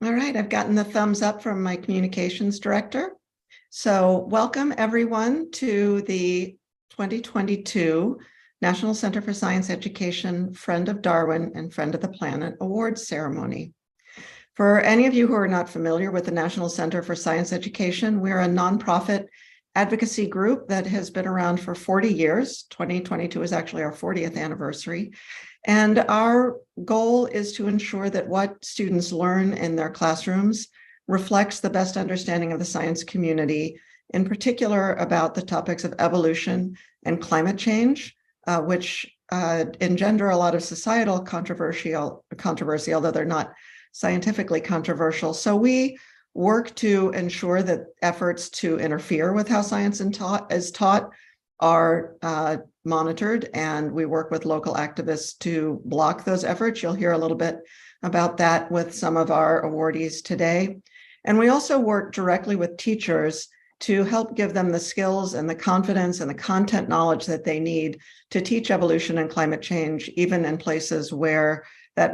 All right, I've gotten the thumbs up from my communications director. So welcome everyone to the 2022 National Center for Science Education Friend of Darwin and Friend of the Planet Awards ceremony. For any of you who are not familiar with the National Center for Science Education, we're a nonprofit advocacy group that has been around for 40 years. 2022 is actually our 40th anniversary. And our goal is to ensure that what students learn in their classrooms reflects the best understanding of the science community, in particular about the topics of evolution and climate change, which engender a lot of societal controversy, although they're not scientifically controversial. So we work to ensure that efforts to interfere with how science is taught are monitored, and we work with local activists to block those efforts. You'll hear a little bit about that with some of our awardees today. And we also work directly with teachers to help give them the skills and the confidence and the content knowledge that they need to teach evolution and climate change, even in places where that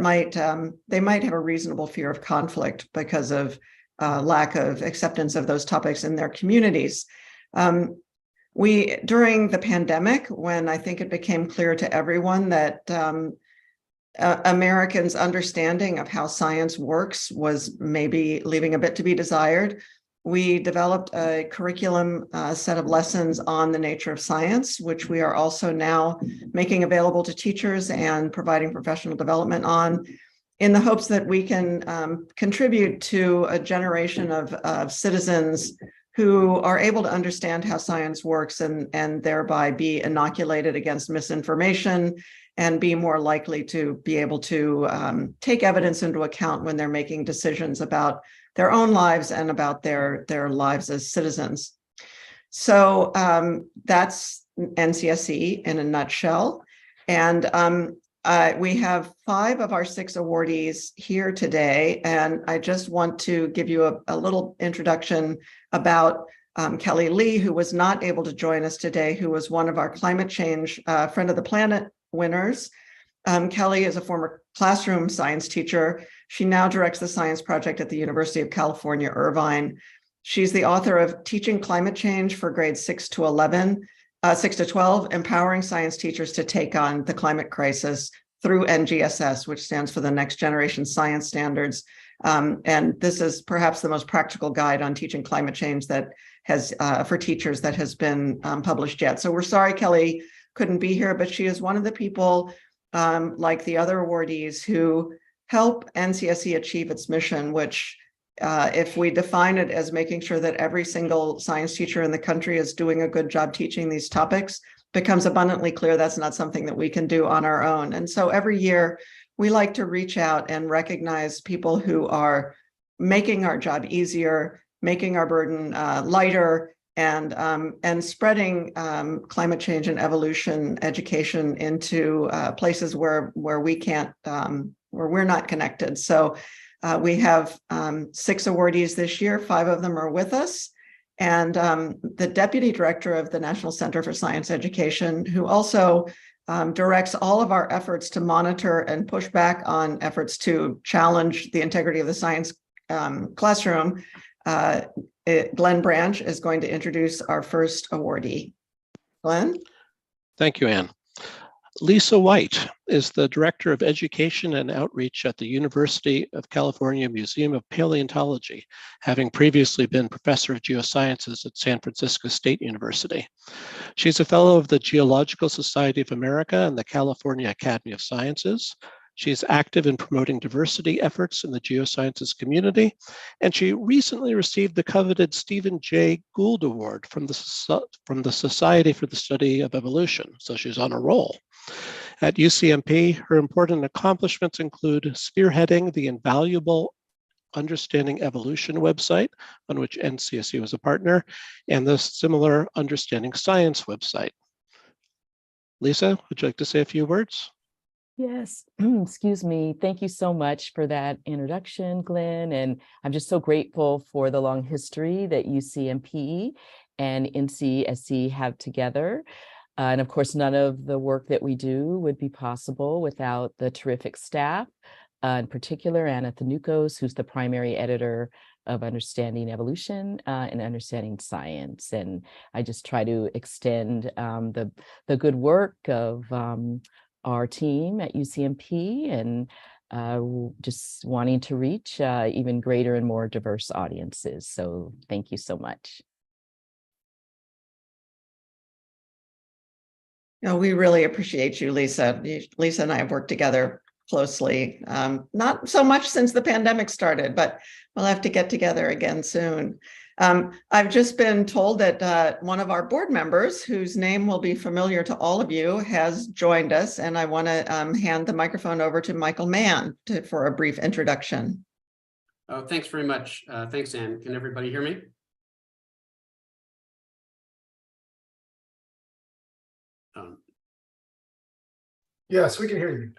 they might have a reasonable fear of conflict because of lack of acceptance of those topics in their communities. During the pandemic, when I think it became clear to everyone that Americans' understanding of how science works was maybe leaving a bit to be desired, we developed a curriculum set of lessons on the nature of science, which we are also now making available to teachers and providing professional development on, in the hopes that we can contribute to a generation of citizens who are able to understand how science works and thereby be inoculated against misinformation and be more likely to be able to take evidence into account when they're making decisions about their own lives and about their lives as citizens. So that's NCSE in a nutshell. And we have 5 of our 6 awardees here today, and I just want to give you a little introduction about Kelly Lee, who was not able to join us today, who was one of our climate change Friend of the Planet winners. Kelly is a former classroom science teacher. She now directs the science project at the University of California, Irvine. She's the author of Teaching Climate Change for grades 6 to 12, Empowering Science Teachers to Take on the Climate Crisis through NGSS, which stands for the Next Generation Science Standards. And this is perhaps the most practical guide on teaching climate change that has, for teachers, that has been published yet. So we're sorry Kelly couldn't be here, but she is one of the people, like the other awardees, who help NCSE achieve its mission, which if we define it as making sure that every single science teacher in the country is doing a good job teaching these topics, becomes abundantly clear that's not something that we can do on our own. And so every year we like to reach out and recognize people who are making our job easier, making our burden lighter, and spreading climate change and evolution education into places where we can't, where we're not connected. So we have 6 awardees this year. 5 of them are with us. And the Deputy Director of the National Center for Science Education, who also directs all of our efforts to monitor and push back on efforts to challenge the integrity of the science classroom, Glenn Branch, is going to introduce our first awardee. Glenn? Thank you, Anne. Lisa White is the Director of Education and Outreach at the University of California Museum of Paleontology, having previously been Professor of Geosciences at San Francisco State University. She's a Fellow of the Geological Society of America and the California Academy of Sciences. She's active in promoting diversity efforts in the geosciences community, and she recently received the coveted Stephen J. Gould Award from the Society for the Study of Evolution, so she's on a roll. At UCMP, her important accomplishments include spearheading the invaluable Understanding Evolution website, on which NCSE was a partner, and the similar Understanding Science website. Lisa, would you like to say a few words? Yes, excuse me. Thank you so much for that introduction, Glenn. And I'm just so grateful for the long history that UCMP and NCSE have together. And of course, none of the work that we do would be possible without the terrific staff in particular, Anna Thanukos, who's the primary editor of Understanding Evolution and Understanding Science. And I just try to extend the good work of our team at UCMP and just wanting to reach even greater and more diverse audiences. So thank you so much. No, we really appreciate you, Lisa. Lisa and I have worked together closely, not so much since the pandemic started, but we'll have to get together again soon. I've just been told that one of our board members, whose name will be familiar to all of you, has joined us, and I want to hand the microphone over to Michael Mann for a brief introduction. Oh, thanks very much. Thanks, Anne. Can everybody hear me? Yes, we can hear you.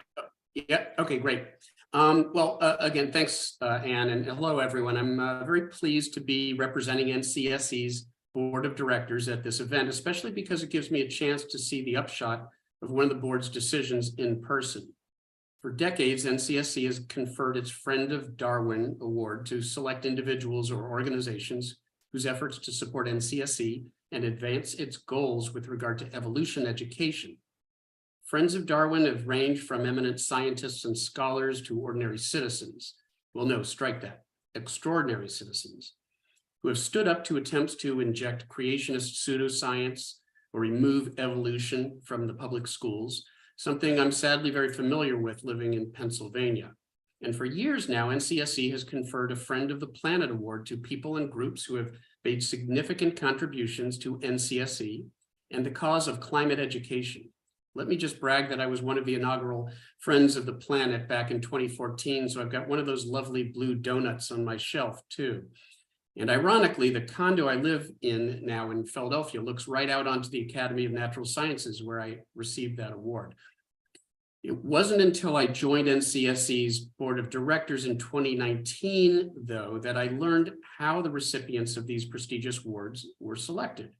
Yeah, okay, great. Again, thanks, Anne, and hello, everyone. I'm very pleased to be representing NCSE's Board of Directors at this event, especially because it gives me a chance to see the upshot of one of the board's decisions in person. For decades, NCSE has conferred its Friend of Darwin Award to select individuals or organizations whose efforts to support NCSE and advance its goals with regard to evolution education. Friends of Darwin have ranged from eminent scientists and scholars to ordinary citizens. Well, no, strike that, extraordinary citizens who have stood up to attempts to inject creationist pseudoscience or remove evolution from the public schools, something I'm sadly very familiar with living in Pennsylvania. And for years now, NCSE has conferred a Friend of the Planet Award to people and groups who have made significant contributions to NCSE and the cause of climate education. Let me just brag that I was one of the inaugural Friends of the Planet back in 2014, so I've got one of those lovely blue donuts on my shelf too. And ironically, the condo I live in now in Philadelphia looks right out onto the Academy of Natural Sciences where I received that award. It wasn't until I joined NCSE's Board of Directors in 2019, though, that I learned how the recipients of these prestigious awards were selected.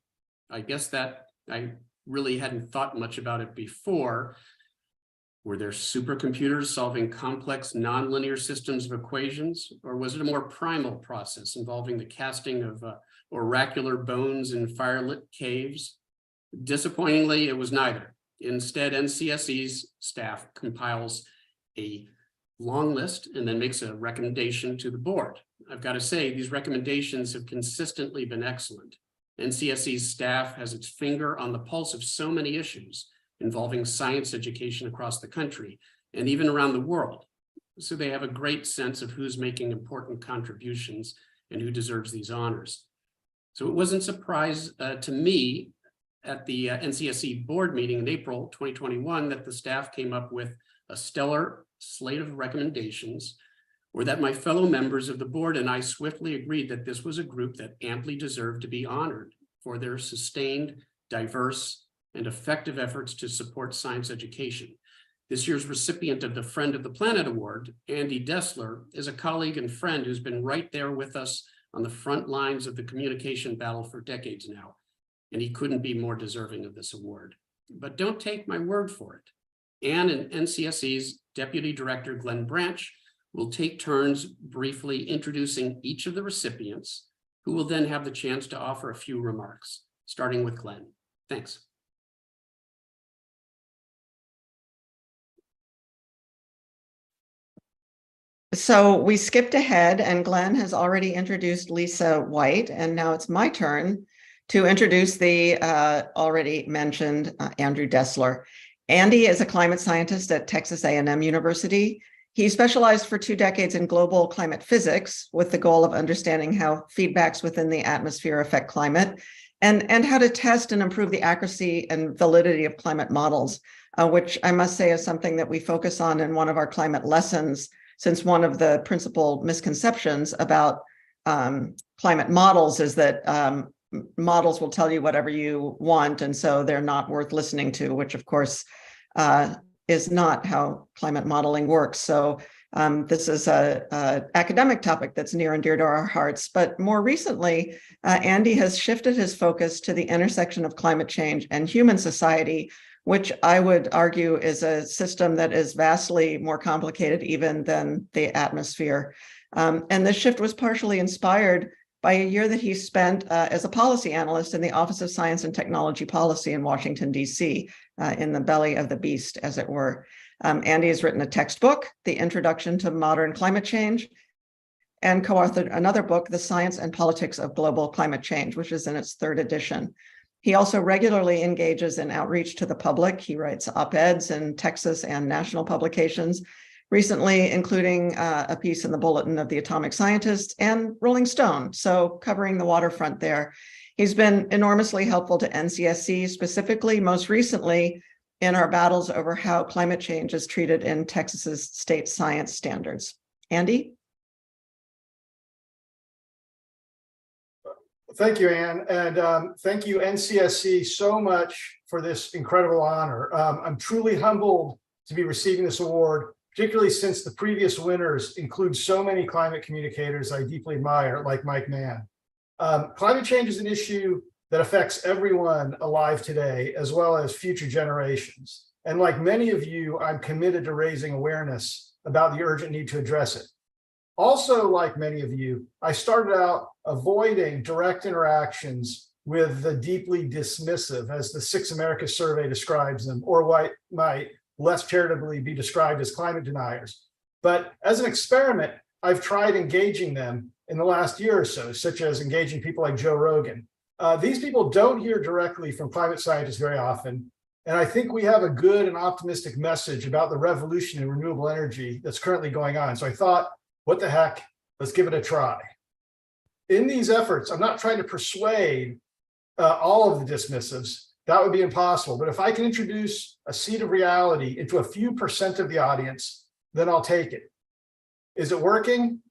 I guess that I really hadn't thought much about it before. Were there supercomputers solving complex nonlinear systems of equations, or was it a more primal process involving the casting of oracular bones in firelit caves? Disappointingly, it was neither. Instead, NCSE's staff compiles a long list and then makes a recommendation to the board. I've got to say, these recommendations have consistently been excellent. NCSE's staff has its finger on the pulse of so many issues involving science education across the country and even around the world. So they have a great sense of who's making important contributions and who deserves these honors. So it wasn't a surprise to me at the NCSE board meeting in April 2021 that the staff came up with a stellar slate of recommendations, or that my fellow members of the board and I swiftly agreed that this was a group that amply deserved to be honored for their sustained, diverse, and effective efforts to support science education. This year's recipient of the Friend of the Planet Award, Andy Dessler, is a colleague and friend who's been right there with us on the front lines of the communication battle for decades now, and he couldn't be more deserving of this award. But don't take my word for it. Anne and NCSE's Deputy Director, Glenn Branch, will take turns briefly introducing each of the recipients, who will then have the chance to offer a few remarks, starting with Glenn. Thanks. So we skipped ahead, and Glenn has already introduced Lisa White, and now it's my turn to introduce the already mentioned Andrew Dessler. Andy is a climate scientist at Texas A&M University. He specialized for 2 decades in global climate physics with the goal of understanding how feedbacks within the atmosphere affect climate and how to test and improve the accuracy and validity of climate models, which I must say is something that we focus on in one of our climate lessons, since one of the principal misconceptions about climate models is that models will tell you whatever you want, and so they're not worth listening to, which of course is not how climate modeling works. So this is a academic topic that's near and dear to our hearts. But more recently, Andy has shifted his focus to the intersection of climate change and human society which I would argue is a system that is vastly more complicated even than the atmosphere. And this shift was partially inspired by a year that he spent as a policy analyst in the Office of Science and Technology Policy in Washington, D.C., in the belly of the beast, as it were. Andy has written a textbook, The Introduction to Modern Climate Change, and co-authored another book, The Science and Politics of Global Climate Change, which is in its third edition. He also regularly engages in outreach to the public. He writes op-eds in Texas and national publications, recently including a piece in the Bulletin of the Atomic Scientists and Rolling Stone, so covering the waterfront there. He's been enormously helpful to NCSC, specifically, most recently, in our battles over how climate change is treated in Texas's state science standards. Andy? Thank you, Anne, and thank you, NCSC, so much for this incredible honor. I'm truly humbled to be receiving this award, particularly since the previous winners include so many climate communicators I deeply admire, like Mike Mann. Climate change is an issue that affects everyone alive today, as well as future generations. And like many of you, I'm committed to raising awareness about the urgent need to address it. Also, like many of you, I started out avoiding direct interactions with the deeply dismissive, as the Six America survey describes them, or what might less charitably be described as climate deniers. But as an experiment, I've tried engaging them in the last year or so, such as engaging people like Joe Rogan. These people don't hear directly from climate scientists very often, and I think we have a good and optimistic message about the revolution in renewable energy that's currently going on. So I thought, what the heck, let's give it a try. In these efforts, I'm not trying to persuade all of the dismissives. That would be impossible. But if I can introduce a seed of reality into a few % of the audience, then I'll take it. Is it working?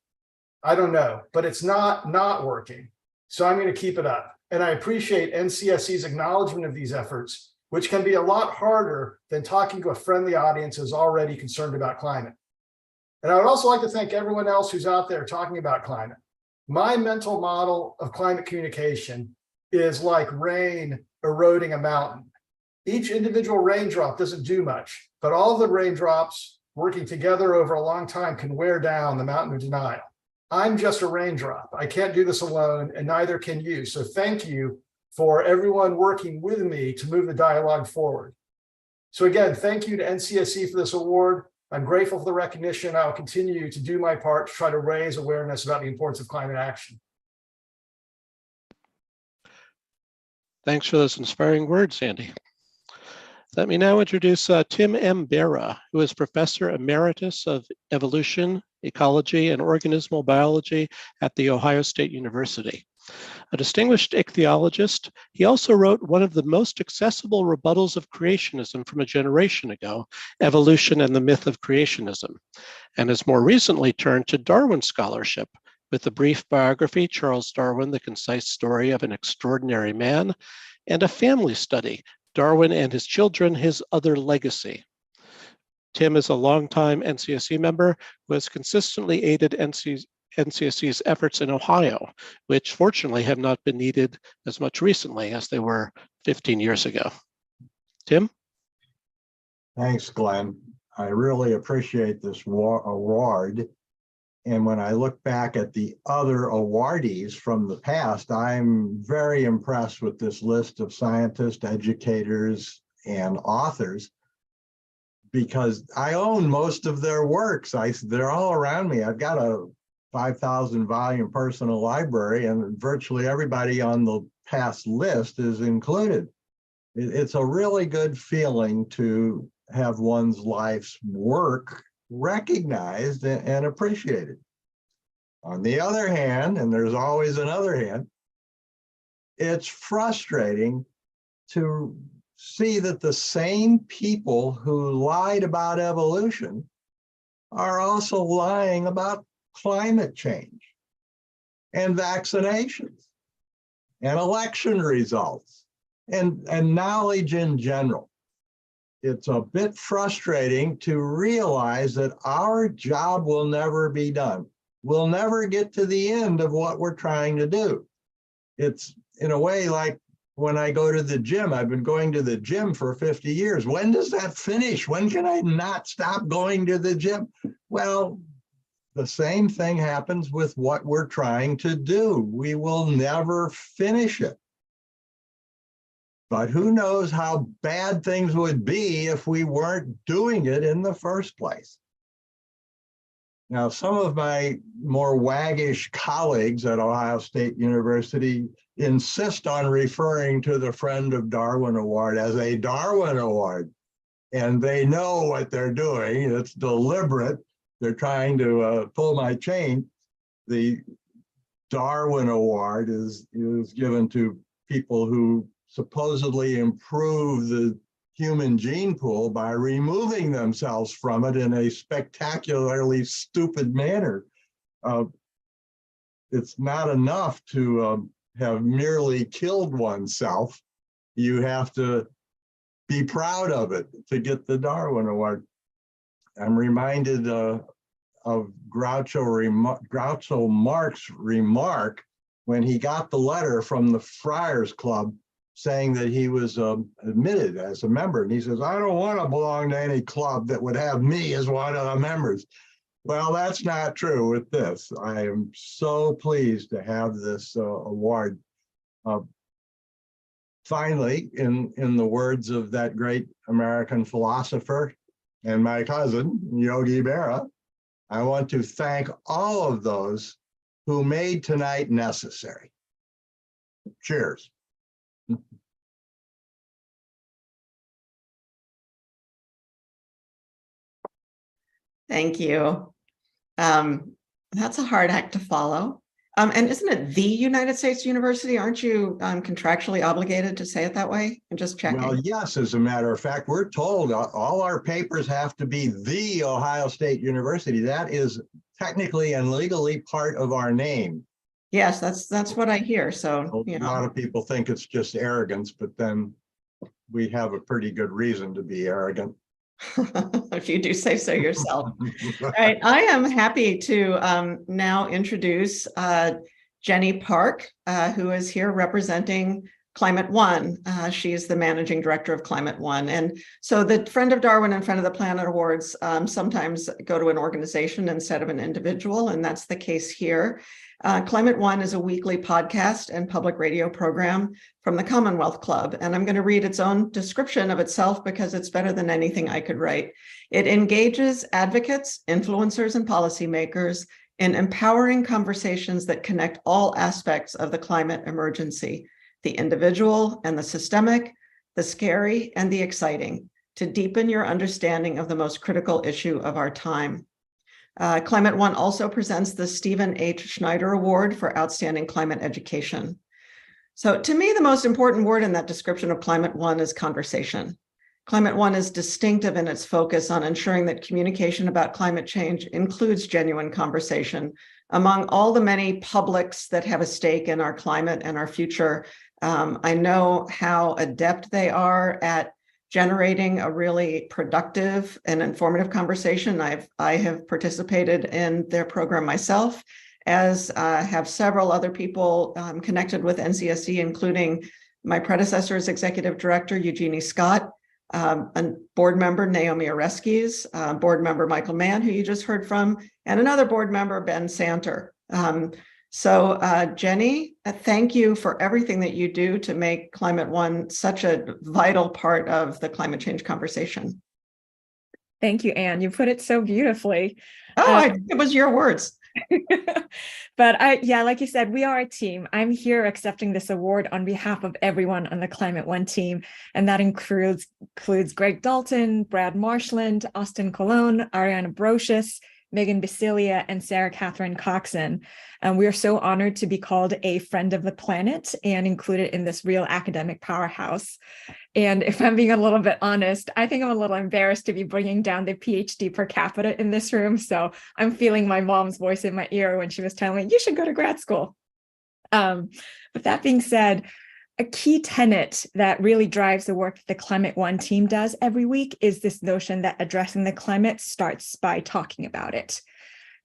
I don't know, but it's not working. So I'm going to keep it up. And I appreciate NCSC's acknowledgement of these efforts, which can be a lot harder than talking to a friendly audience who's already concerned about climate. And I would also like to thank everyone else who's out there talking about climate. My mental model of climate communication is like rain eroding a mountain. Each individual raindrop doesn't do much, but all the raindrops working together over a long time can wear down the mountain of denial. I'm just a raindrop. I can't do this alone, and neither can you. So thank you for everyone working with me to move the dialogue forward. So again, thank you to NCSC for this award. I'm grateful for the recognition. I will continue to do my part to try to raise awareness about the importance of climate action. Thanks for those inspiring words, Andy. Let me now introduce Tim M. Berra, who is Professor Emeritus of Evolution, Ecology, and Organismal Biology at The Ohio State University. A distinguished ichthyologist, he also wrote one of the most accessible rebuttals of creationism from a generation ago, Evolution and the Myth of Creationism, and has more recently turned to Darwin scholarship with the brief biography, Charles Darwin, The Concise Story of an Extraordinary Man, and a family study, Darwin and His Children, His Other Legacy. Tim is a longtime NCSC member who has consistently aided NCSC's efforts in Ohio, which fortunately have not been needed as much recently as they were 15 years ago. Tim? Thanks, Glenn. I really appreciate this award. And when I look back at the other awardees from the past, I'm very impressed with this list of scientists, educators, and authors, because I own most of their works. They're all around me. I've got a 5,000 volume personal library, and virtually everybody on the past list is included. It's a really good feeling to have one's life's work recognized and appreciated. On the other hand, and there's always another hand, it's frustrating to see that the same people who lied about evolution are also lying about climate change and vaccinations and election results and knowledge in general. It's a bit frustrating to realize that our job will never be done. We'll never get to the end of what we're trying to do. It's in a way like when I go to the gym. I've been going to the gym for 50 years. When does that finish? When can I not stop going to the gym? Well, the same thing happens with what we're trying to do. We will never finish it. But who knows how bad things would be if we weren't doing it in the first place. Now, some of my more waggish colleagues at Ohio State University insist on referring to the Friend of Darwin Award as a Darwin Award. And they know what they're doing. It's deliberate. They're trying to pull my chain. The Darwin Award is given to people who supposedly improve the human gene pool by removing themselves from it in a spectacularly stupid manner. It's not enough to have merely killed oneself. You have to be proud of it to get the Darwin Award. I'm reminded of Groucho Marx's remark when he got the letter from the Friars Club saying that he was admitted as a member. And he says, I don't want to belong to any club that would have me as one of the members. Well, that's not true with this. I am so pleased to have this award. Finally, in the words of that great American philosopher and my cousin, Yogi Berra, I want to thank all of those who made tonight necessary. Cheers. Thank you. That's a hard act to follow. And isn't it the United States University? Aren't you contractually obligated to say it that way? I'm just checking. Well, yes, as a matter of fact, we're told all our papers have to be the Ohio State University. That is technically and legally part of our name. Yes, that's what I hear. So, A lot of people think it's just arrogance, but then we have a pretty good reason to be arrogant. If you do say so yourself. All right, I am happy to now introduce Jenny Park, who is here representing Climate One. She is the managing director of Climate One. And so the Friend of Darwin and Friend of the Planet Awards sometimes go to an organization instead of an individual, and that's the case here. Climate One is a weekly podcast and public radio program from the Commonwealth Club, and I'm going to read its own description of itself because it's better than anything I could write. It engages advocates, influencers, and policymakers in empowering conversations that connect all aspects of the climate emergency, the individual and the systemic, the scary and the exciting, to deepen your understanding of the most critical issue of our time. Climate One also presents the Stephen H. Schneider Award for Outstanding Climate Education. So to me, the most important word in that description of Climate One is conversation. Climate One is distinctive in its focus on ensuring that communication about climate change includes genuine conversation among all the many publics that have a stake in our climate and our future. I know how adept they are at generating a really productive and informative conversation. I have participated in their program myself, as have several other people connected with NCSC, including my predecessor as executive director, Eugenie Scott, a board member, Naomi Oreskes, board member, Michael Mann, who you just heard from, and another board member, Ben Santer. So Jenny, thank you for everything that you do to make Climate One such a vital part of the climate change conversation. Thank you, Anne. You put it so beautifully. Oh, it was your words. But like you said, we are a team. I'm here accepting this award on behalf of everyone on the Climate One team. And that includes Greg Dalton, Brad Marshland, Austin Colon, Ariana Brocious, Megan Basilia, and Sarah Catherine Coxon. And we are so honored to be called a friend of the planet and included in this real academic powerhouse. And if I'm being a little bit honest, I think I'm a little embarrassed to be bringing down the PhD per capita in this room. So I'm feeling my mom's voice in my ear when she was telling me, you should go to grad school. But that being said, a key tenet that really drives the work the Climate One team does every week is this notion that addressing the climate starts by talking about it.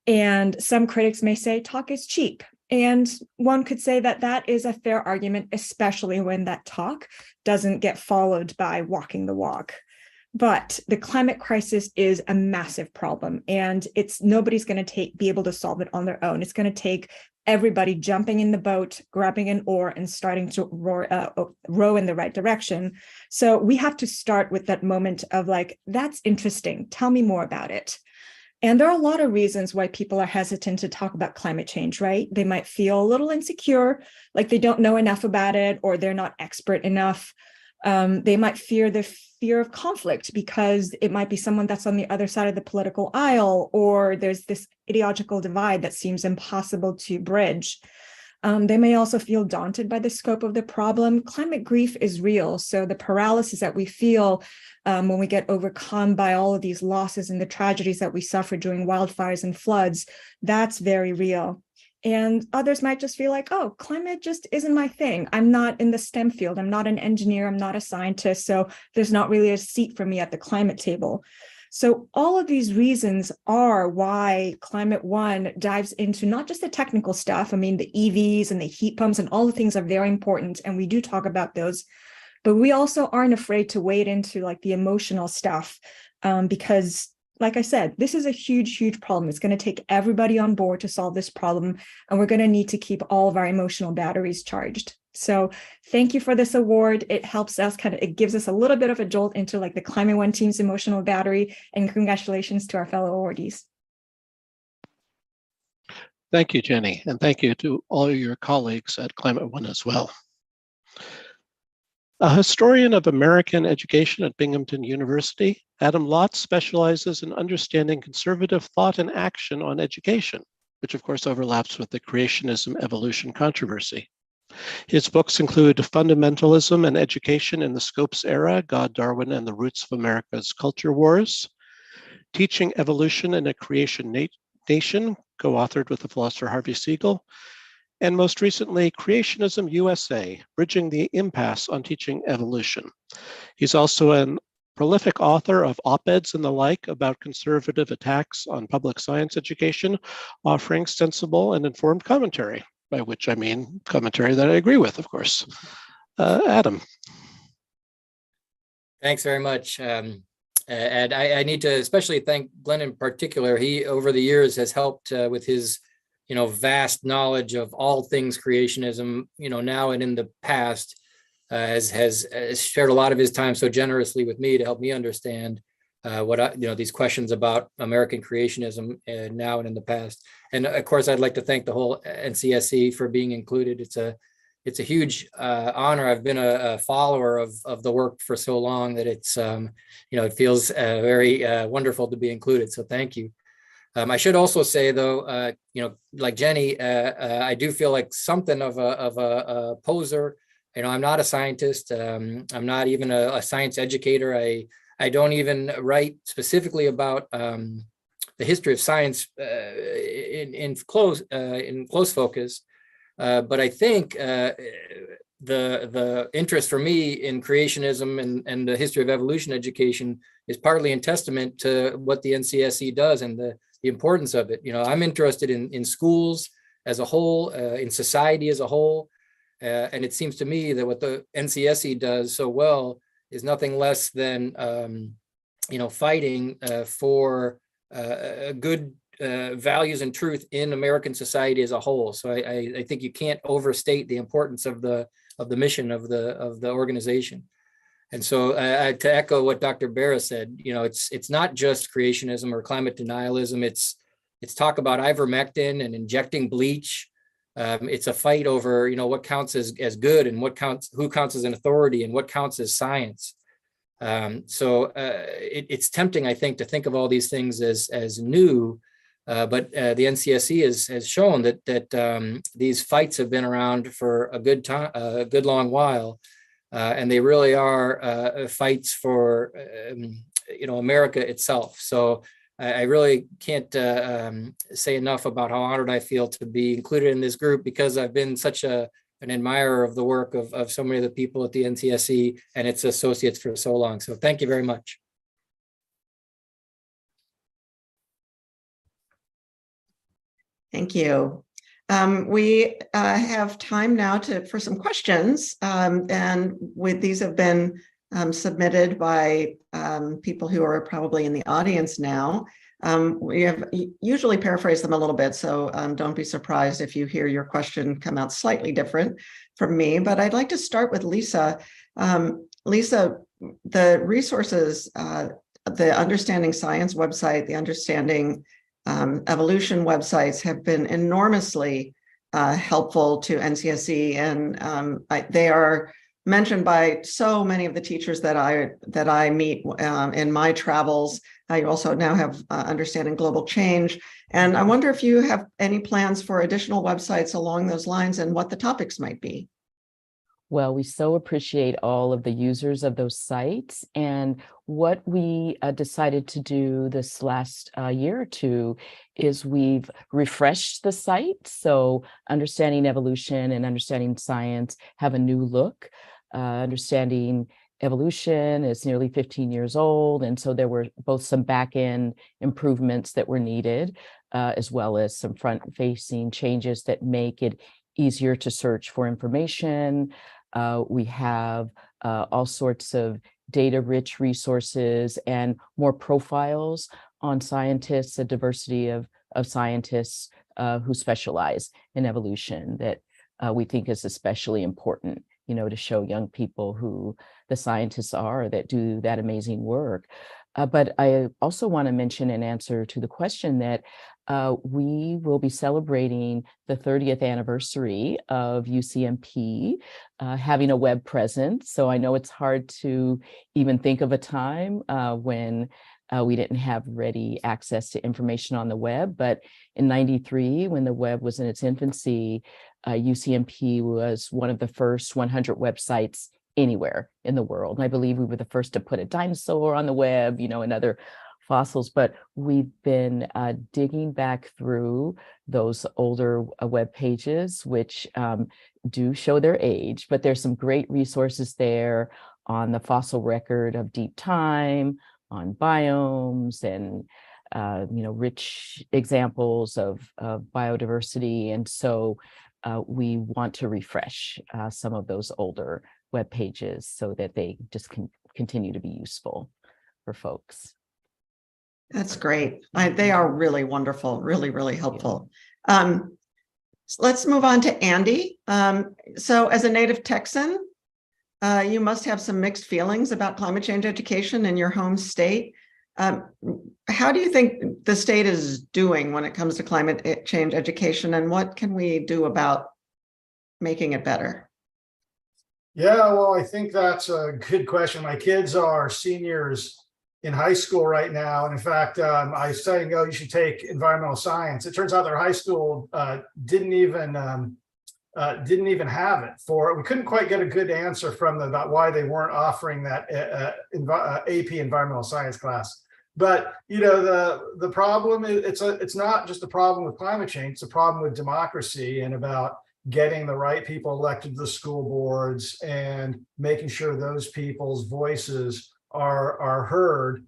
And some critics may say talk is cheap. And one could say that that is a fair argument, especially when that talk doesn't get followed by walking the walk. But the climate crisis is a massive problem, and nobody's going to be able to solve it on their own. It's going to take everybody jumping in the boat, grabbing an oar, and starting to row in the right direction. So we have to start with that moment of like, that's interesting. Tell me more about it. And there are a lot of reasons why people are hesitant to talk about climate change, right? They might feel a little insecure, like they don't know enough about it, or they're not expert enough. They might fear the fear of conflict because it might be someone that's on the other side of the political aisle, or there's this ideological divide that seems impossible to bridge. They may also feel daunted by the scope of the problem. Climate grief is real. So the paralysis that we feel when we get overcome by all of these losses and the tragedies that we suffer during wildfires and floods, that's very real. And others might just feel like, oh, climate just isn't my thing. I'm not in the STEM field. I'm not an engineer. I'm not a scientist. So there's not really a seat for me at the climate table. So all of these reasons are why Climate One dives into not just the technical stuff. I mean, the EVs and the heat pumps and all the things are very important. And we do talk about those. But we also aren't afraid to wade into like the emotional stuff because, like I said, this is a huge, huge problem. It's going to take everybody on board to solve this problem. And we're going to need to keep all of our emotional batteries charged. So thank you for this award. It helps us it gives us a little bit of a jolt into like the Climate One team's emotional battery. And congratulations to our fellow awardees. Thank you, Jenny. And thank you to all your colleagues at Climate One as well. A historian of American education at Binghamton University, Adam Lotz specializes in understanding conservative thought and action on education, which of course overlaps with the creationism evolution controversy. His books include Fundamentalism and Education in the Scopes Era, God, Darwin, and the Roots of America's Culture Wars, Teaching Evolution in a Creation Nation, co-authored with the philosopher Harvey Siegel, and most recently, Creationism USA, Bridging the Impasse on Teaching Evolution. He's also a prolific author of op-eds and the like about conservative attacks on public science education, offering sensible and informed commentary, by which I mean commentary that I agree with, of course. Adam. Thanks very much. And I need to especially thank Glenn in particular. He, over the years, has helped with his vast knowledge of all things creationism, now and in the past, has shared a lot of his time so generously with me to help me understand these questions about American creationism now and in the past. And of course, I'd like to thank the whole NCSE for being included. It's a huge honor. I've been a follower of the work for so long that it's it feels very wonderful to be included. So thank you. I should also say, though, like Jenny, I do feel like something of a poser. I'm not a scientist. I'm not even a science educator. I don't even write specifically about the history of science in close focus. But I think the interest for me in creationism and the history of evolution education is partly in testament to what the NCSE does and the importance of it. I'm interested in schools as a whole, in society as a whole. And it seems to me that what the NCSE does so well is nothing less than, fighting for good values and truth in American society as a whole. So I think you can't overstate the importance of the mission of the organization. And so to echo what Dr. Barra said, it's not just creationism or climate denialism. It's talk about ivermectin and injecting bleach. It's a fight over, what counts as good and who counts as an authority and what counts as science. So it's tempting, I think, to think of all these things as new, but the NCSE has shown that these fights have been around for a good long while. And they really are fights for, America itself. So I really can't say enough about how honored I feel to be included in this group, because I've been such an admirer of the work of so many of the people at the NCSE and its associates for so long. So thank you very much. Thank you. We have time now for some questions, and these have been submitted by people who are probably in the audience now. We have usually paraphrased them a little bit, so don't be surprised if you hear your question come out slightly different from me. But I'd like to start with Lisa. Lisa, the resources, the Understanding Science website, the Understanding Evolution websites have been enormously helpful to NCSE, and they are mentioned by so many of the teachers that I meet in my travels. You also now have Understanding Global Change, and I wonder if you have any plans for additional websites along those lines and what the topics might be. Well, we so appreciate all of the users of those sites. And what we decided to do this last year or two is we've refreshed the site. So Understanding Evolution and Understanding Science have a new look. Understanding Evolution is nearly 15 years old. And so there were both some back-end improvements that were needed, as well as some front-facing changes that make it easier to search for information. We have all sorts of data-rich resources and more profiles on scientists, a diversity of scientists who specialize in evolution that we think is especially important, to show young people who the scientists are that do that amazing work. But I also want to mention in answer to the question that we will be celebrating the 30th anniversary of UCMP having a web presence. So I know it's hard to even think of a time when we didn't have ready access to information on the web. But in '93, when the web was in its infancy, UCMP was one of the first 100 websites anywhere in the world. And I believe we were the first to put a dinosaur on the web, and other fossils, but we've been digging back through those older web pages, which do show their age, but there's some great resources there on the fossil record of deep time, on biomes, and rich examples of biodiversity. And so we want to refresh some of those older web pages so that they just can continue to be useful for folks. That's great. They are really wonderful, really, really helpful. Let's move on to Andy. So as a native Texan, you must have some mixed feelings about climate change education in your home state. How do you think the state is doing when it comes to climate change education, and what can we do about making it better? Yeah, well, I think that's a good question. My kids are seniors in high school right now. And in fact, I was saying, you should take environmental science. It turns out their high school didn't even have it we couldn't quite get a good answer from them about why they weren't offering that AP environmental science class. But the problem is it's not just a problem with climate change, it's a problem with democracy and about getting the right people elected to the school boards and making sure those people's voices are heard,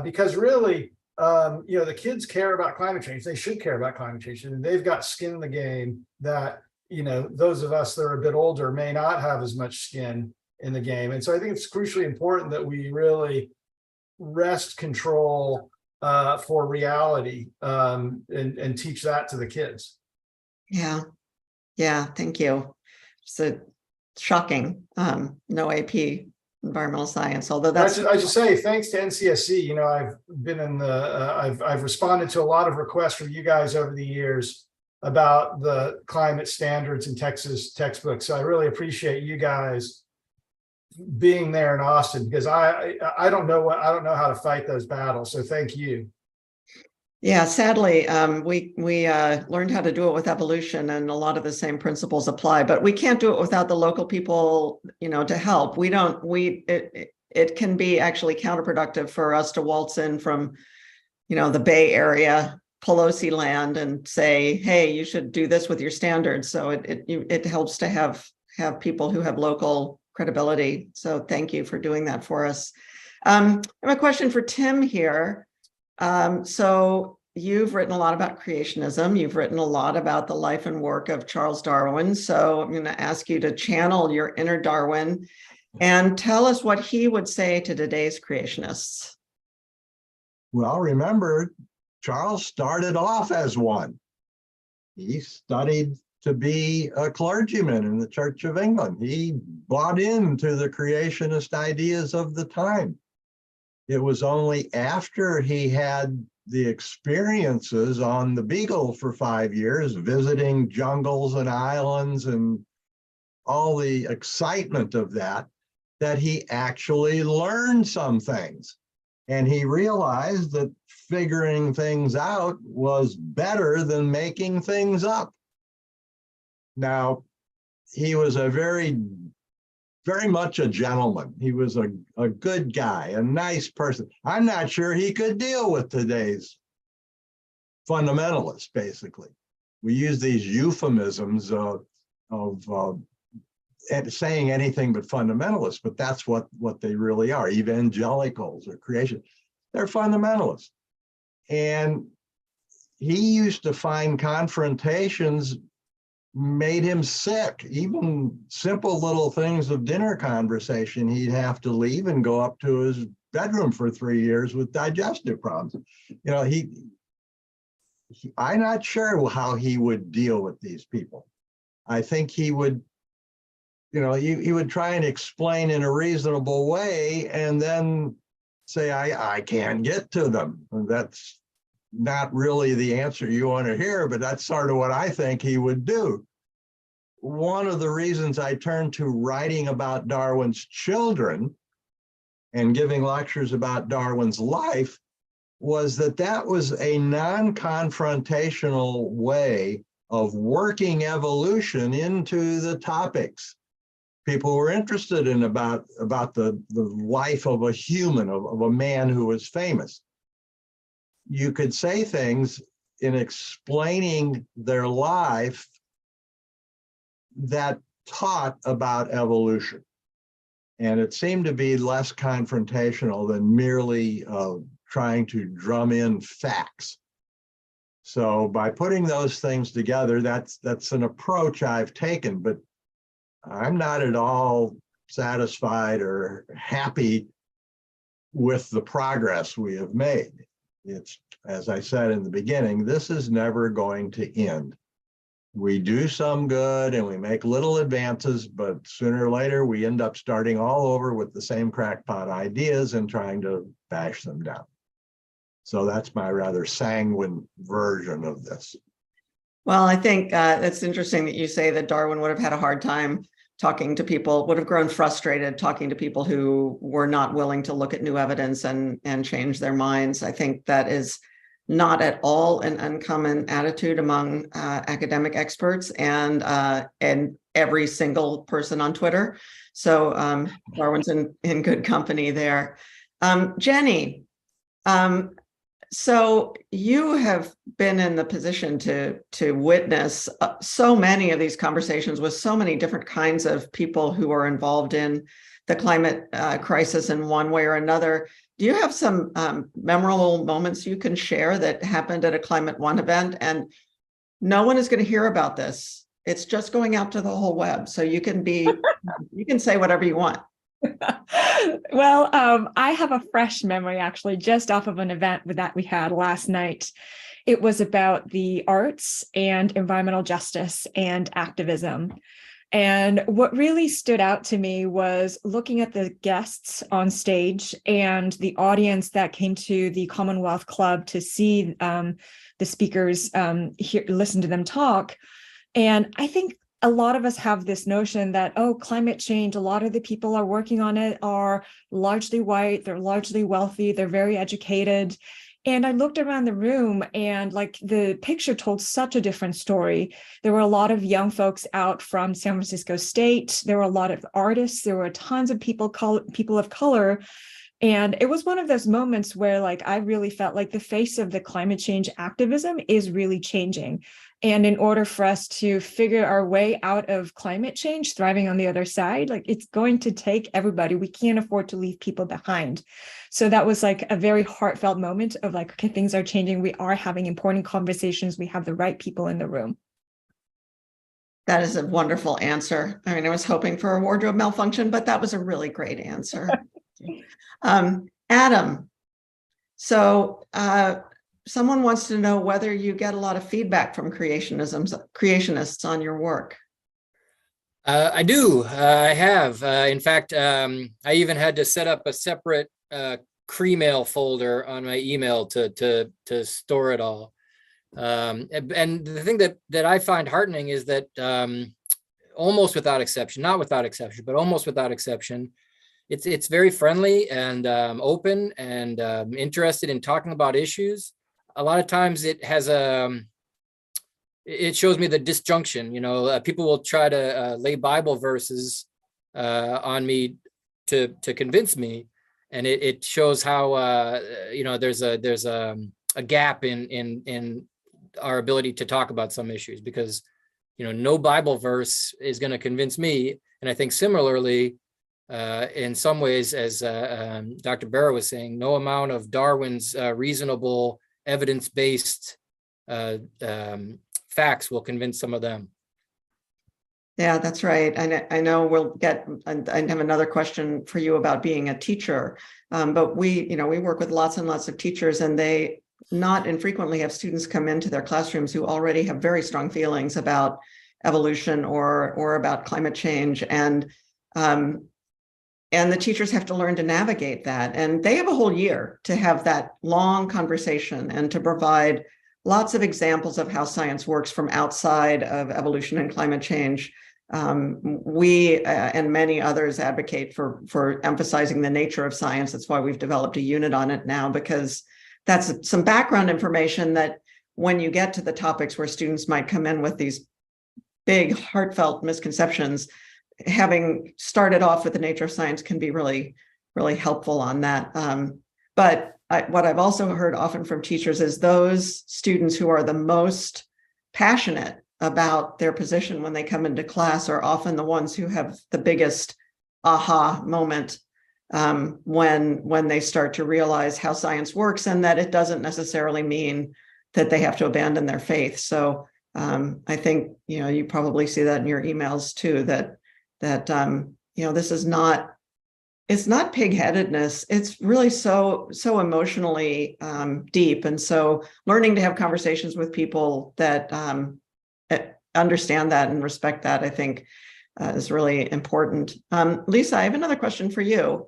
because really, the kids care about climate change. They should care about climate change, and they've got skin in the game that those of us that are a bit older may not have as much skin in the game. And so I think it's crucially important that we really wrest control for reality and teach that to the kids. Yeah, thank you. So shocking, no AP environmental science, although that's I should say thanks to NCSE. I've been in I've responded to a lot of requests from you guys over the years about the climate standards in Texas textbooks. So I really appreciate you guys being there in Austin, because I don't know how to fight those battles. So thank you. Yeah, sadly, we learned how to do it with evolution, and a lot of the same principles apply, but we can't do it without the local people, to help. It can be actually counterproductive for us to waltz in from, the Bay Area, Pelosi land, and say, hey, you should do this with your standards. So it helps to have people who have local credibility. So thank you for doing that for us. I have a question for Tim here. So you've written a lot about creationism. You've written a lot about the life and work of Charles Darwin. So I'm going to ask you to channel your inner Darwin and tell us what he would say to today's creationists. Well, remember, Charles started off as one. He studied to be a clergyman in the Church of England. He bought into the creationist ideas of the time. It was only after he had the experiences on the Beagle for 5 years, visiting jungles and islands and all the excitement of that, that he actually learned some things. And he realized that figuring things out was better than making things up. Now, he was a very much a gentleman. He was a good guy, a nice person. I'm not sure he could deal with today's fundamentalists, basically. We use these euphemisms of saying anything but fundamentalists, but that's what they really are. Evangelicals or creation, they're fundamentalists. And he used to find confrontations made him sick. Even simple little things of dinner conversation, he'd have to leave and go up to his bedroom for 3 years with digestive problems. You know, I'm not sure how he would deal with these people. I think he would, you know, he would try and explain in a reasonable way and then say, I can't get to them. And that's not really the answer you want to hear, but that's sort of what I think he would do. One of the reasons I turned to writing about Darwin's children and giving lectures about Darwin's life was that was a non-confrontational way of working evolution into the topics people were interested in about the life of a human, of a man who was famous. You could say things in explaining their life that taught about evolution. And it seemed to be less confrontational than merely trying to drum in facts. So by putting those things together, that's an approach I've taken, but I'm not at all satisfied or happy with the progress we have made. It's, as I said in the beginning, this is never going to end. We do some good and we make little advances, but sooner or later we end up starting all over with the same crackpot ideas and trying to bash them down. So that's my rather sanguine version of this. Well, I think it's interesting that you say that Darwin would have had a hard time talking to people, would have grown frustrated talking to people who were not willing to look at new evidence and change their minds. I think that is not at all an uncommon attitude among academic experts and every single person on Twitter. So Darwin's in good company there. Jenny, so you have been in the position to witness so many of these conversations with so many different kinds of people who are involved in the climate crisis in one way or another. Do you have some memorable moments you can share that happened at a Climate One event? And no one is going to hear about this. It's just going out to the whole web. So you can say whatever you want. Well, I have a fresh memory actually just off of an event that we had last night. It was about the arts and environmental justice and activism. And what really stood out to me was looking at the guests on stage and the audience that came to the Commonwealth Club to see the speakers, listen to them talk. And I think a lot of us have this notion that, oh, climate change, a lot of the people are working on it are largely white, they're largely wealthy, they're very educated. And I looked around the room and like the picture told such a different story. There were a lot of young folks out from San Francisco State. There were a lot of artists. There were tons of people of color. And it was one of those moments where like I really felt like the face of the climate change activism is really changing. And in order for us to figure our way out of climate change, thriving on the other side, like it's going to take everybody. We can't afford to leave people behind. So that was like a very heartfelt moment of like, okay, things are changing. We are having important conversations. We have the right people in the room. That is a wonderful answer. I mean, I was hoping for a wardrobe malfunction, but that was a really great answer. Adam, so someone wants to know whether you get a lot of feedback from creationists on your work. I do. I have. In fact, I even had to set up a separate Cremail folder on my email to store it all. And the thing that I find heartening is that almost without exception, not without exception, but almost without exception, it's very friendly and open and interested in talking about issues. A lot of times it has it shows me the disjunction. People will try to lay Bible verses on me to convince me, and it shows how there's a gap in our ability to talk about some issues, because no Bible verse is going to convince me. And I think similarly, in some ways, as Dr. Barra was saying, no amount of Darwin's reasonable evidence-based facts will convince some of them. Yeah, that's right. I know we'll get, I have another question for you about being a teacher, but we work with lots and lots of teachers, and they not infrequently have students come into their classrooms who already have very strong feelings about evolution or about climate change, and the teachers have to learn to navigate that. And they have a whole year to have that long conversation and to provide lots of examples of how science works from outside of evolution and climate change. We and many others advocate for emphasizing the nature of science. That's why we've developed a unit on it now, because that's some background information that when you get to the topics where students might come in with these big heartfelt misconceptions, having started off with the nature of science can be really, really helpful on that. But what I've also heard often from teachers is those students who are the most passionate about their position when they come into class are often the ones who have the biggest aha moment when they start to realize how science works, and that it doesn't necessarily mean that they have to abandon their faith. So I think you probably see that in your emails too, that this is not, it's not pig-headedness. It's really so emotionally deep. And so learning to have conversations with people that understand that and respect that, I think is really important. Lisa, I have another question for you.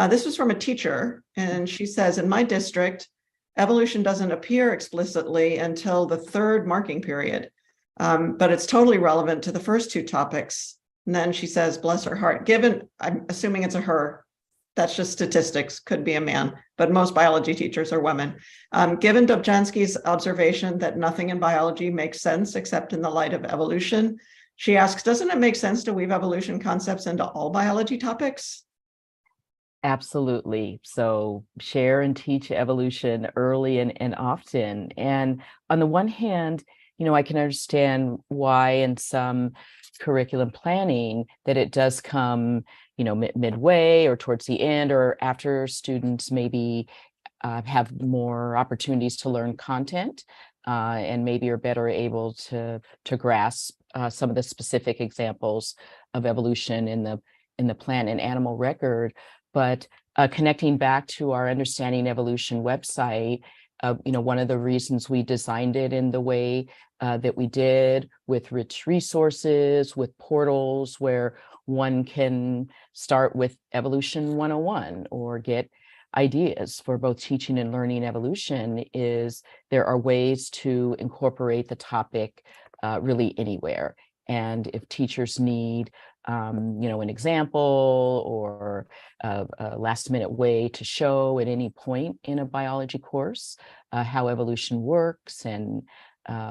This was from a teacher, and she says, in my district, evolution doesn't appear explicitly until the third marking period, but it's totally relevant to the first two topics. And then she says, bless her heart, given, I'm assuming it's a her, that's just statistics, could be a man, but most biology teachers are women. Given Dobzhansky's observation that nothing in biology makes sense except in the light of evolution, she asks, doesn't it make sense to weave evolution concepts into all biology topics? Absolutely. So share and teach evolution early and often. And on the one hand, I can understand why in some curriculum planning that it does come, midway or towards the end, or after students maybe have more opportunities to learn content and maybe are better able to grasp some of the specific examples of evolution in the plant and animal record. But connecting back to our Understanding Evolution website, one of the reasons we designed it in the way that we did, with rich resources, with portals where one can start with Evolution 101 or get ideas for both teaching and learning evolution, is there are ways to incorporate the topic really anywhere. And if teachers need an example or a last minute way to show at any point in a biology course how evolution works, and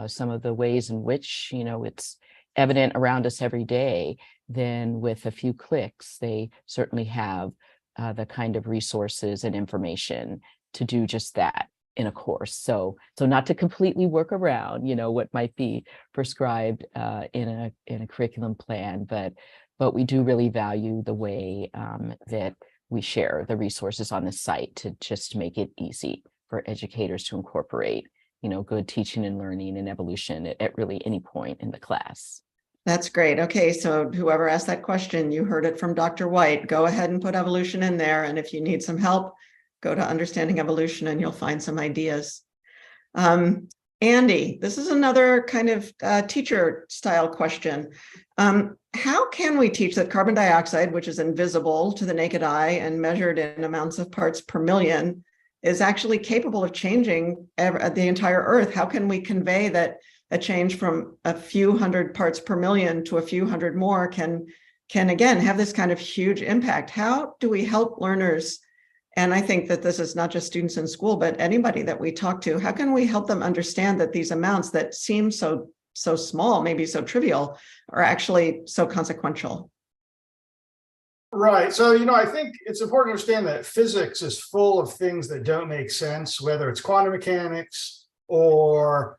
some of the ways in which it's evident around us every day, then with a few clicks they certainly have the kind of resources and information to do just that in a course. So not to completely work around, what might be prescribed in a curriculum plan, but we do really value the way that we share the resources on the site to just make it easy for educators to incorporate, good teaching and learning and evolution at really any point in the class. That's great. Okay, so whoever asked that question, you heard it from Dr. White. Go ahead and put evolution in there. And if you need some help, go to Understanding Evolution and you'll find some ideas. Andy, this is another kind of teacher style question. How can we teach that carbon dioxide, which is invisible to the naked eye and measured in amounts of parts per million, is actually capable of changing the entire Earth? How can we convey that a change from a few hundred parts per million to a few hundred more can again have this kind of huge impact? How do we help learners? And I think that this is not just students in school, but anybody that we talk to. How can we help them understand that these amounts that seem so small, maybe so trivial, are actually so consequential? Right. So, I think it's important to understand that physics is full of things that don't make sense, whether it's quantum mechanics or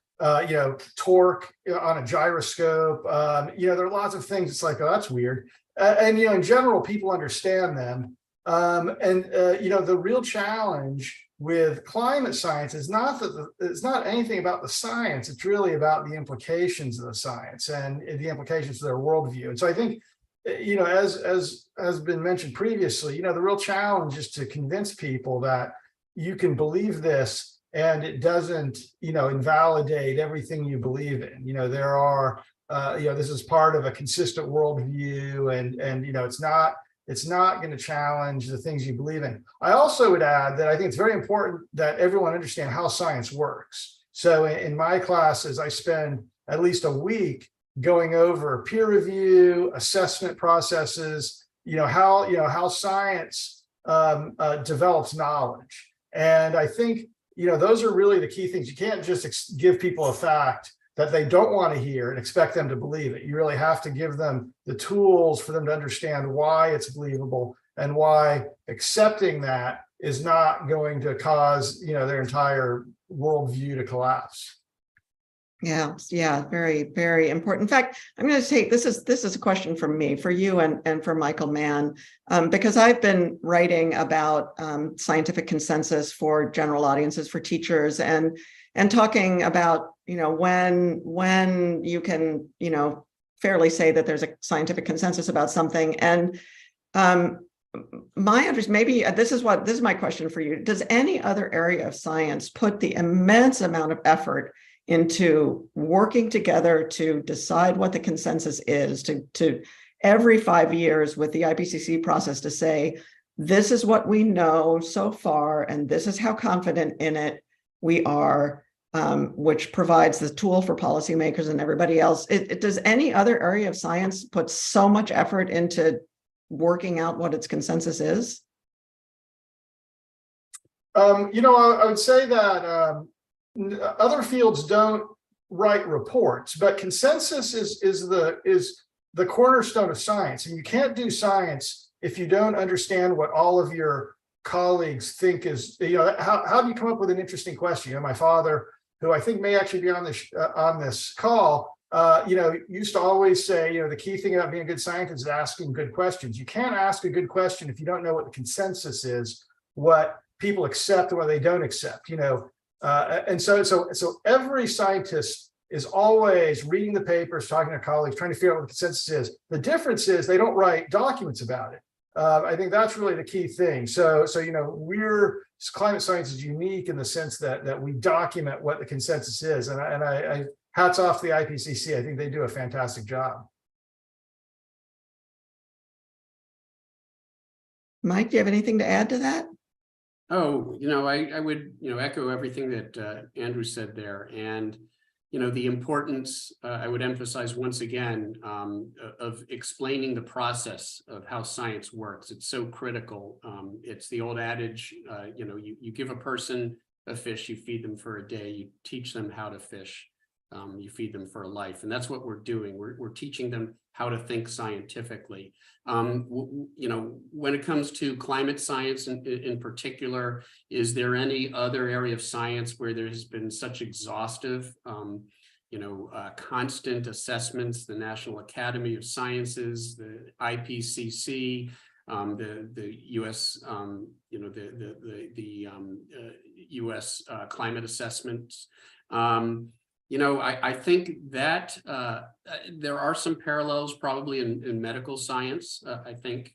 torque on a gyroscope. There are lots of things. It's like, oh, that's weird. And in general, people understand them. The real challenge with climate science is not it's not anything about the science. It's really about the implications of the science and the implications of their worldview. And so I think, as has been mentioned previously, the real challenge is to convince people that you can believe this and it doesn't, invalidate everything you believe in. There are, this is part of a consistent worldview, and it's not going to challenge the things you believe in. I also would add that I think it's very important that everyone understand how science works. So in my classes, I spend at least a week going over peer review, assessment processes, how science develops knowledge. And I think, those are really the key things. You can't just give people a fact that they don't want to hear and expect them to believe it. You really have to give them the tools for them to understand why it's believable and why accepting that is not going to cause, their entire worldview to collapse. Yeah, very, very important. In fact, I'm going to say this is a question from me, for you and for Michael Mann, because I've been writing about scientific consensus for general audiences, for teachers, and talking about, when you can, fairly say that there's a scientific consensus about something. And maybe this is my question for you. Does any other area of science put the immense amount of effort into working together to decide what the consensus is, to every 5 years with the IPCC process to say, this is what we know so far, and this is how confident in it we are, which provides the tool for policymakers and everybody else? Does any other area of science put so much effort into working out what its consensus is? I would say that other fields don't write reports, but consensus is the cornerstone of science. And you can't do science if you don't understand what all of your colleagues think is, how do you come up with an interesting question? My father, who I think may actually be on this call, used to always say, the key thing about being a good scientist is asking good questions. You can't ask a good question if you don't know what the consensus is, what people accept and what they don't accept, and so every scientist is always reading the papers, talking to colleagues, trying to figure out what the consensus is. The difference is they don't write documents about it. I think that's really the key thing. So climate science is unique in the sense that we document what the consensus is. And I hats off to the IPCC. I think they do a fantastic job. Mike, do you have anything to add to that? Oh, I would, echo everything that Andrew said there. And, the importance, I would emphasize once again, of explaining the process of how science works. It's so critical. It's the old adage, you give a person a fish, you feed them for a day, you teach them how to fish. You feed them for a life, and that's what we're doing. We're teaching them how to think scientifically. When it comes to climate science in particular, is there any other area of science where there has been such exhaustive, constant assessments? The National Academy of Sciences, the IPCC, the U.S. U.S. climate assessments. I think that there are some parallels probably in medical science. I think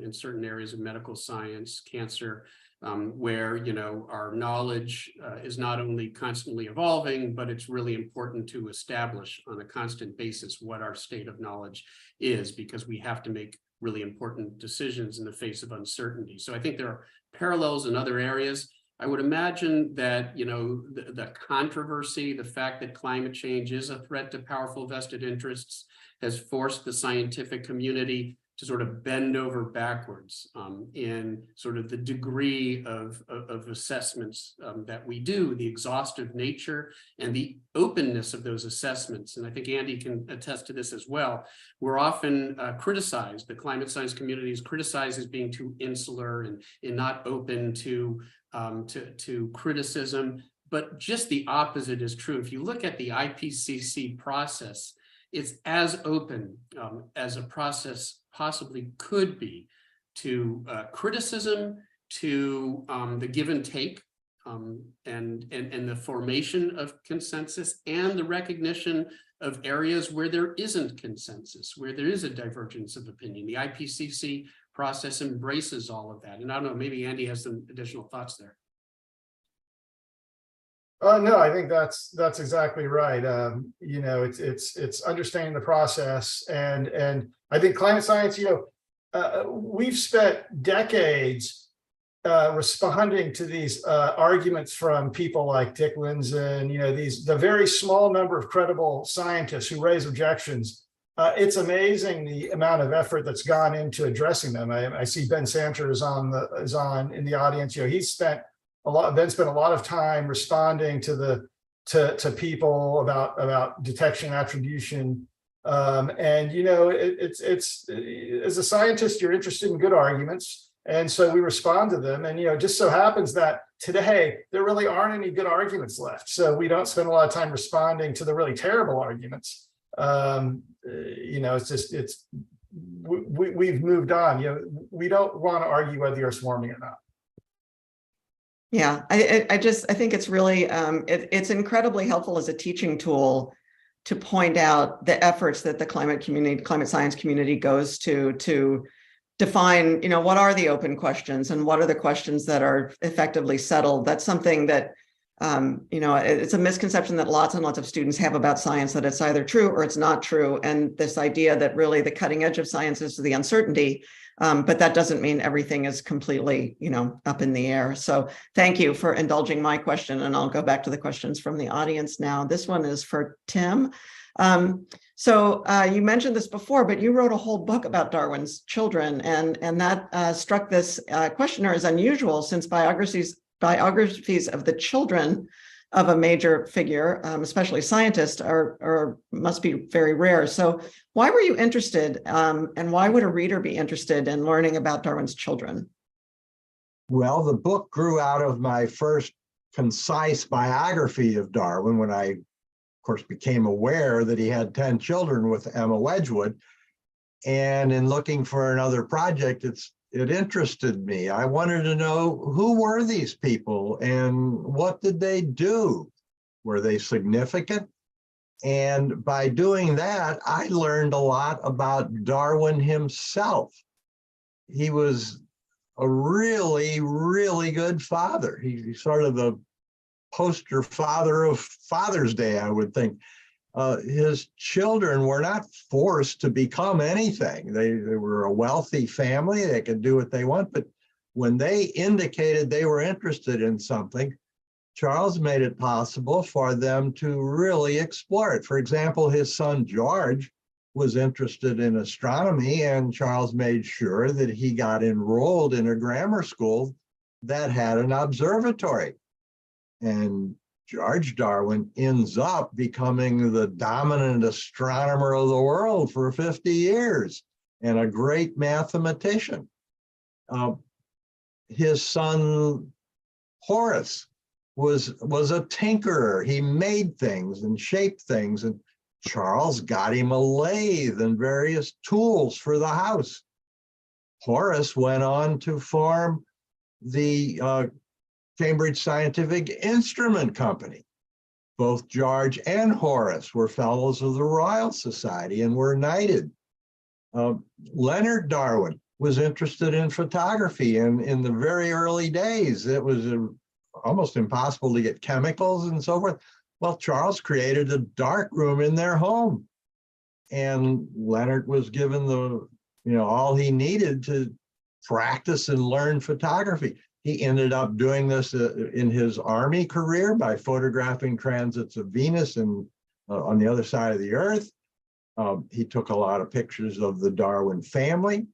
in certain areas of medical science, cancer, where our knowledge is not only constantly evolving, but it's really important to establish on a constant basis what our state of knowledge is, because we have to make really important decisions in the face of uncertainty. So I think there are parallels in other areas. I would imagine that, the controversy, the fact that climate change is a threat to powerful vested interests, has forced the scientific community to sort of bend over backwards in sort of the degree of assessments that we do, the exhaustive nature and the openness of those assessments. And I think Andy can attest to this as well. We're often criticized, the climate science community is criticized as being too insular and not open to criticism, but just the opposite is true. If you look at the IPCC process, it's as open as a process possibly could be to criticism, to the give and take, and the formation of consensus, and the recognition of areas where there isn't consensus, where there is a divergence of opinion. The IPCC process embraces all of that. And I don't know, maybe Andy has some additional thoughts there. No, I think that's exactly right. It's understanding the process, and I think climate science. We've spent decades responding to these arguments from people like Dick Lindzen. The very small number of credible scientists who raise objections. It's amazing the amount of effort that's gone into addressing them. I see Ben Santer is on in the audience. Ben's spent a lot of time responding to people about detection attribution. It's as a scientist, you're interested in good arguments. And so we respond to them. And, it just so happens that today there really aren't any good arguments left. So we don't spend a lot of time responding to the really terrible arguments. We've moved on. We don't want to argue whether the Earth's warming or not. Yeah, I think it's really it's incredibly helpful as a teaching tool to point out the efforts that the climate science community goes to define, what are the open questions and what are the questions that are effectively settled. That's something that it's a misconception that lots and lots of students have about science, that it's either true or it's not true. And this idea that really the cutting edge of science is the uncertainty, but that doesn't mean everything is completely, up in the air. So thank you for indulging my question, and I'll go back to the questions from the audience now. This one is for Tim. So you mentioned this before, but you wrote a whole book about Darwin's children, and that struck this questioner as unusual, since biographies of the children of a major figure, especially scientists, must be very rare. So why were you interested, and why would a reader be interested in learning about Darwin's children? Well, the book grew out of my first concise biography of Darwin, when I, of course, became aware that he had 10 children with Emma Wedgwood. And in looking for another project, it interested me. I wanted to know, who were these people and what did they do? Were they significant? And by doing that, I learned a lot about Darwin himself. He was a really, really good father. He's sort of the poster father of Father's Day, I would think. His children were not forced to become anything. They were a wealthy family. They could do what they want. But when they indicated they were interested in something, Charles made it possible for them to really explore it. For example, his son George was interested in astronomy, and Charles made sure that he got enrolled in a grammar school that had an observatory. And George Darwin ends up becoming the dominant astronomer of the world for 50 years and a great mathematician. His son, Horace, was a tinkerer. He made things and shaped things, and Charles got him a lathe and various tools for the house. Horace went on to form the Cambridge Scientific Instrument Company. Both George and Horace were fellows of the Royal Society and were knighted. Leonard Darwin was interested in photography, and in the very early days, it was almost impossible to get chemicals and so forth. Well, Charles created a dark room in their home, and Leonard was given all he needed to practice and learn photography. He ended up doing this in his army career by photographing transits of Venus and on the other side of the Earth. He took a lot of pictures of the Darwin family.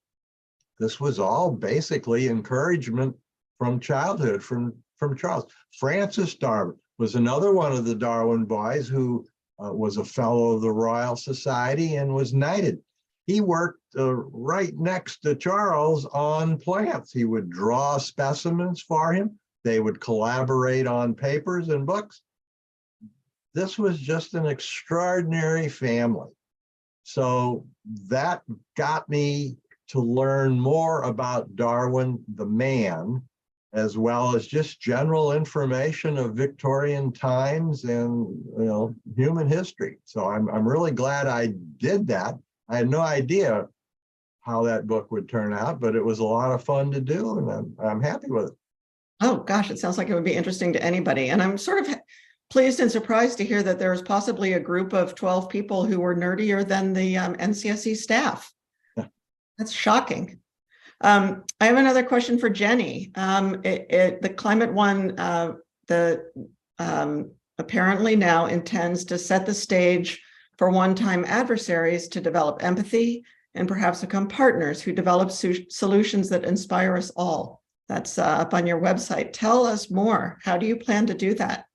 This was all basically encouragement from childhood, from Charles. Francis Darwin was another one of the Darwin boys who was a fellow of the Royal Society and was knighted. He worked right next to Charles on plants. He would draw specimens for him. They would collaborate on papers and books. This was just an extraordinary family. So that got me to learn more about Darwin, the man, as well as just general information of Victorian times and human history. So I'm really glad I did that. I had no idea how that book would turn out, but it was a lot of fun to do, and I'm happy with it. Oh, gosh, it sounds like it would be interesting to anybody. And I'm sort of pleased and surprised to hear that there was possibly a group of 12 people who were nerdier than the NCSE staff. Yeah. That's shocking. I have another question for Jenny. The Climate One, apparently now intends to set the stage for one-time adversaries to develop empathy and perhaps become partners who develop solutions that inspire us all. That's up on your website. Tell us more. How do you plan to do that?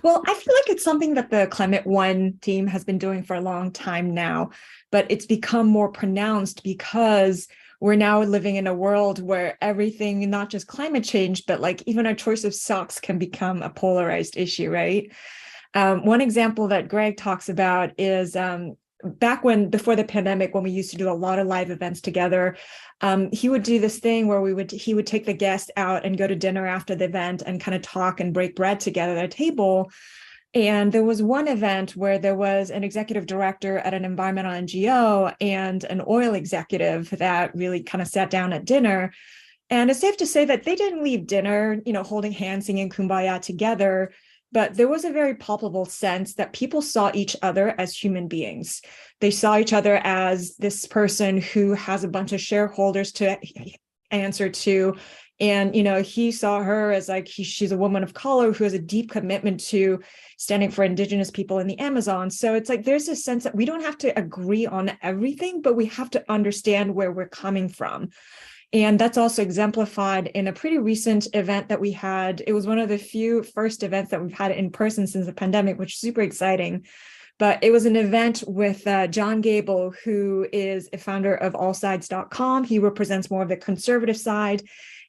Well, I feel like it's something that the Climate One team has been doing for a long time now, but it's become more pronounced because we're now living in a world where everything, not just climate change, but like even our choice of socks can become a polarized issue, right? One example that Greg talks about is before the pandemic, when we used to do a lot of live events together, he would do this thing where he would take the guest out and go to dinner after the event and kind of talk and break bread together at a table. And there was one event where there was an executive director at an environmental NGO and an oil executive that really kind of sat down at dinner. And it's safe to say that they didn't leave dinner, holding hands, singing Kumbaya together. But there was a very palpable sense that people saw each other as human beings. They saw each other as this person who has a bunch of shareholders to answer to. And, he saw her as like, she's a woman of color who has a deep commitment to standing for Indigenous people in the Amazon. So it's like, there's a sense that we don't have to agree on everything, but we have to understand where we're coming from. And that's also exemplified in a pretty recent event that we had. It was one of the first events that we've had in person since the pandemic, which is super exciting. But it was an event with John Gable, who is a founder of allsides.com. He represents more of the conservative side.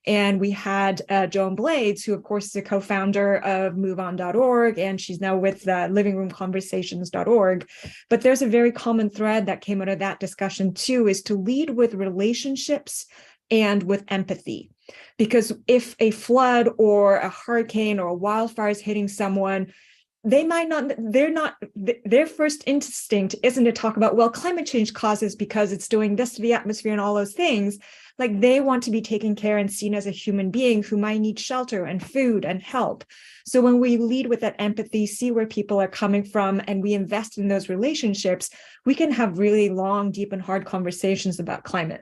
And we had Joan Blades, who, of course, is a co-founder of MoveOn.org, and she's now with LivingRoomConversations.org. But there's a very common thread that came out of that discussion, too, is to lead with relationships and with empathy. Because if a flood or a hurricane or a wildfire is hitting someone, their first instinct isn't to talk about, well, climate change causes because it's doing this to the atmosphere and all those things. Like, they want to be taken care and seen as a human being who might need shelter and food and help. So when we lead with that empathy, see where people are coming from, and we invest in those relationships, we can have really long, deep, and hard conversations about climate.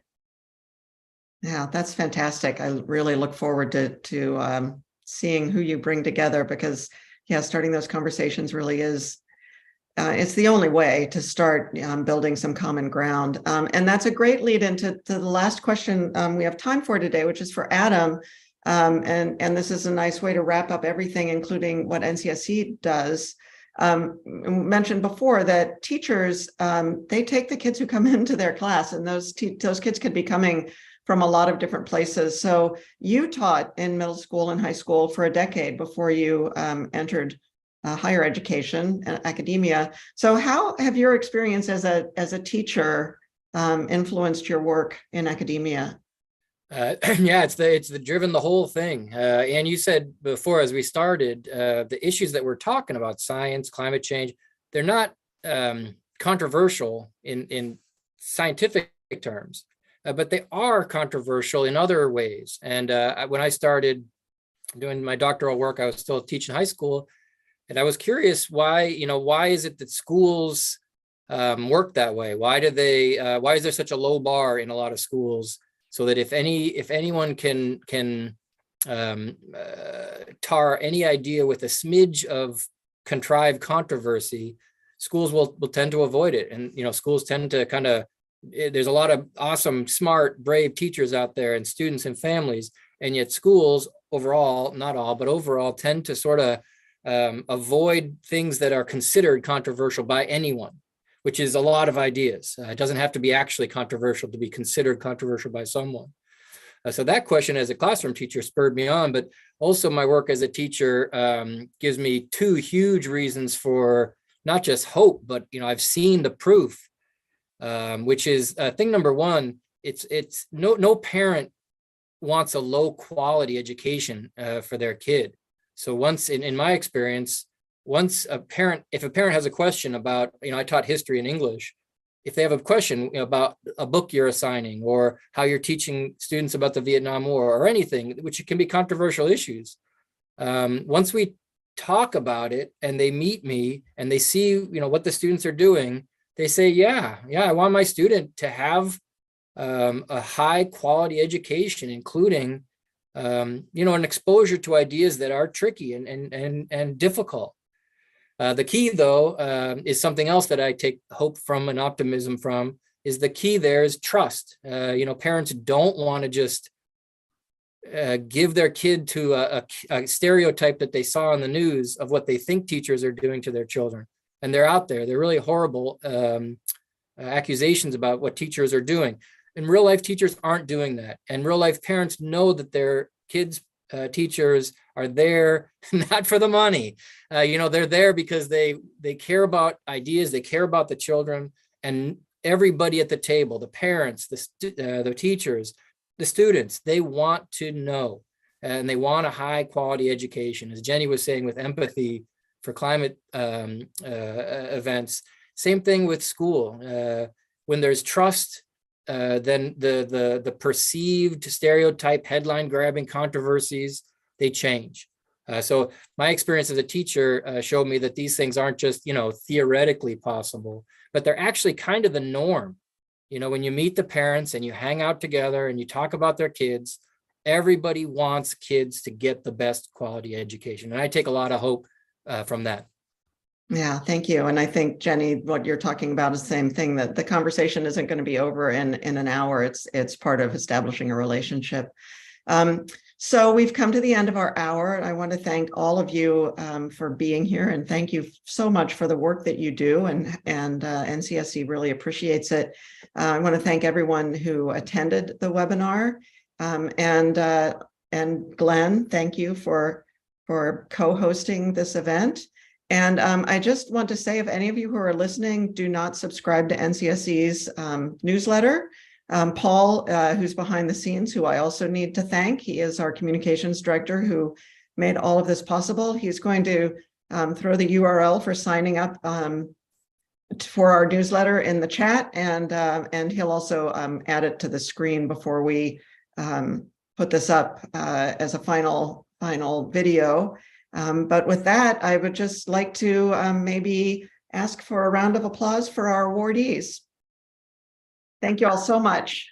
Yeah, that's fantastic. I really look forward to seeing who you bring together, because starting those conversations really is, it's the only way to start building some common ground. And that's a great lead into the last question we have time for today, which is for Adam. And this is a nice way to wrap up everything, including what NCSC does. Mentioned before that teachers, they take the kids who come into their class, and those kids could be coming from a lot of different places. So you taught in middle school and high school for a decade before you entered higher education and academia. So how have your experience as a teacher influenced your work in academia? Yeah, it's driven the whole thing. And you said before, as we started, the issues that we're talking about, science, climate change, they're not controversial in scientific terms, but they are controversial in other ways. And when I started doing my doctoral work, I was still teaching high school, and I was curious why is it that schools work that way? Why is there such a low bar in a lot of schools? So that if anyone can tar any idea with a smidge of contrived controversy, schools will tend to avoid it. And schools tend to there's a lot of awesome, smart, brave teachers out there and students and families, and yet schools overall, not all, but overall, tend to sort of avoid things that are considered controversial by anyone, which is a lot of ideas. It doesn't have to be actually controversial to be considered controversial by someone. So that question as a classroom teacher spurred me on, but also my work as a teacher gives me two huge reasons for not just hope, but I've seen the proof, which is thing number one. It's no parent wants a low quality education for their kid. So once in my experience, if a parent has a question about, I taught history and English, if they have a question about a book you're assigning or how you're teaching students about the Vietnam War or anything, which can be controversial issues, once we talk about it and they meet me and they see, what the students are doing, they say, yeah, I want my student to have a high quality education, including, an exposure to ideas that are tricky and difficult. The key, though, is something else that I take hope from and optimism from, is the key there is trust. Parents don't want to just give their kid to a stereotype that they saw on the news of what they think teachers are doing to their children. And they're out there. They're really horrible accusations about what teachers are doing. In real life, teachers aren't doing that. And real life parents know that their kids' teachers are there not for the money. They're there because they care about ideas, they care about the children, and everybody at the table, the parents, the teachers, the students, they want to know, and they want a high quality education. As Jenny was saying, with empathy for climate events, same thing with school. When there's trust, then the perceived stereotype headline grabbing controversies, they change. So my experience as a teacher showed me that these things aren't just, theoretically possible, but they're actually kind of the norm. When you meet the parents and you hang out together and you talk about their kids, everybody wants kids to get the best quality education. And I take a lot of hope from that. Yeah, thank you. And I think, Jenny, what you're talking about is the same thing, that the conversation isn't going to be over in an hour. It's part of establishing a relationship. So we've come to the end of our hour. I want to thank all of you for being here, and thank you so much for the work that you do, and NCSC really appreciates it. I want to thank everyone who attended the webinar, and Glenn, thank you for co-hosting this event. And I just want to say, if any of you who are listening do not subscribe to NCSC's newsletter, Paul, who's behind the scenes, who I also need to thank, he is our communications director who made all of this possible. He's going to throw the URL for signing up for our newsletter in the chat, and he'll also add it to the screen before we put this up as a final video. But with that, I would just like to maybe ask for a round of applause for our awardees. Thank you all so much.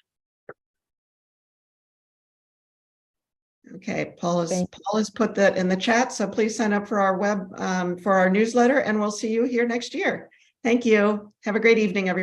Okay, Paul has put that in the chat, so please sign up for our newsletter, and we'll see you here next year. Thank you. Have a great evening, everyone.